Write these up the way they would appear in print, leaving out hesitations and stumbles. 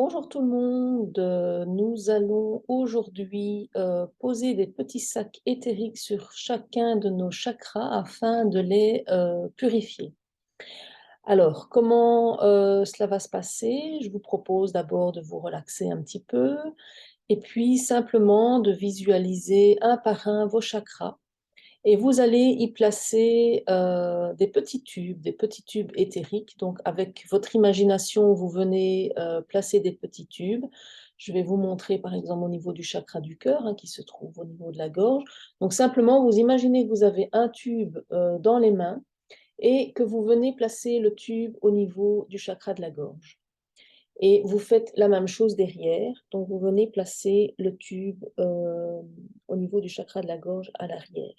Bonjour tout le monde, nous allons aujourd'hui poser des petits sacs éthériques sur chacun de nos chakras afin de les purifier. Alors, comment cela va se passer? Je vous propose d'abord de vous relaxer un petit peu et puis simplement de visualiser un par un vos chakras et vous allez y placer des petits tubes éthériques. Donc, avec votre imagination, vous venez placer des petits tubes. Je vais vous montrer, par exemple, au niveau du chakra du cœur, hein, qui se trouve au niveau de la gorge. Donc, simplement, vous imaginez que vous avez un tube dans les mains et que vous venez placer le tube au niveau du chakra de la gorge. Et vous faites la même chose derrière. Donc, vous venez placer le tube au niveau du chakra de la gorge à l'arrière.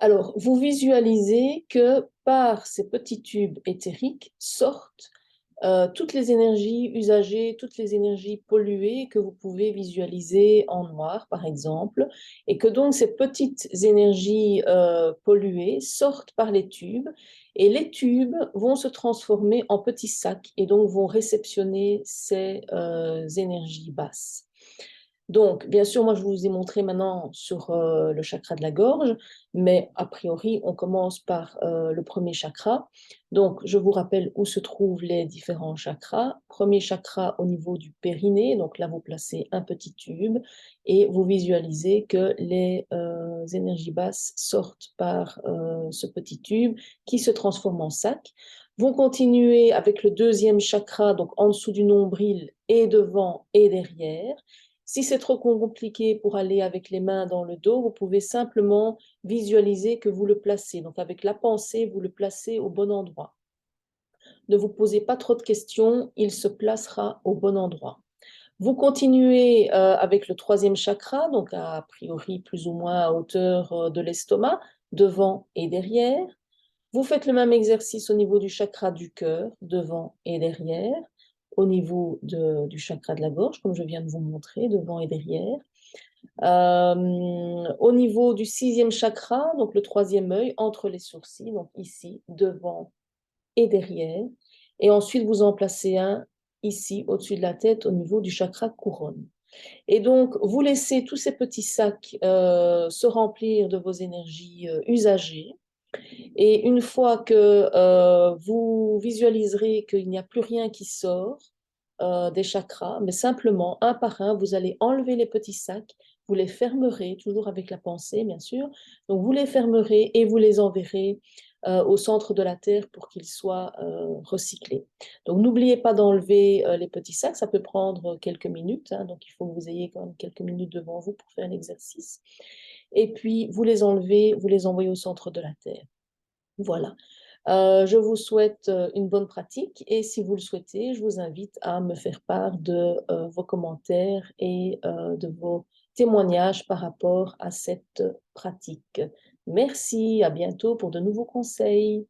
Alors, vous visualisez que par ces petits tubes éthériques sortent toutes les énergies usagées, toutes les énergies polluées que vous pouvez visualiser en noir, par exemple, et que donc ces petites énergies polluées sortent par les tubes, et les tubes vont se transformer en petits sacs, et donc vont réceptionner ces énergies basses. Donc, bien sûr, moi, je vous ai montré maintenant sur le chakra de la gorge, mais a priori, on commence par le premier chakra. Donc, je vous rappelle où se trouvent les différents chakras. Premier chakra au niveau du périnée, donc là, vous placez un petit tube et vous visualisez que les énergies basses sortent par ce petit tube qui se transforme en sac. Vont continuer avec le deuxième chakra, donc en dessous du nombril et devant et derrière. Si c'est trop compliqué pour aller avec les mains dans le dos, vous pouvez simplement visualiser que vous le placez. Donc avec la pensée, vous le placez au bon endroit. Ne vous posez pas trop de questions, il se placera au bon endroit. Vous continuez avec le troisième chakra, donc a priori plus ou moins à hauteur de l'estomac, devant et derrière. Vous faites le même exercice au niveau du chakra du cœur, devant et derrière, au niveau du chakra de la gorge, comme je viens de vous montrer, devant et derrière. Au niveau du sixième chakra, donc le troisième œil, entre les sourcils, donc ici, devant et derrière. Et ensuite, vous en placez un ici, au-dessus de la tête, au niveau du chakra couronne. Et donc, vous laissez tous ces petits sacs se remplir de vos énergies usagées. Et une fois que vous visualiserez qu'il n'y a plus rien qui sort des chakras, mais simplement, un par un, vous allez enlever les petits sacs, vous les fermerez, toujours avec la pensée, bien sûr. Donc, vous les fermerez et vous les enverrez au centre de la Terre pour qu'ils soient recyclés. Donc, n'oubliez pas d'enlever les petits sacs, ça peut prendre quelques minutes, hein, donc il faut que vous ayez quand même quelques minutes devant vous pour faire l'exercice. Et puis, vous les enlevez, vous les envoyez au centre de la Terre. Voilà. Je vous souhaite une bonne pratique et si vous le souhaitez, je vous invite à me faire part de vos commentaires et de vos témoignages par rapport à cette pratique. Merci, à bientôt pour de nouveaux conseils.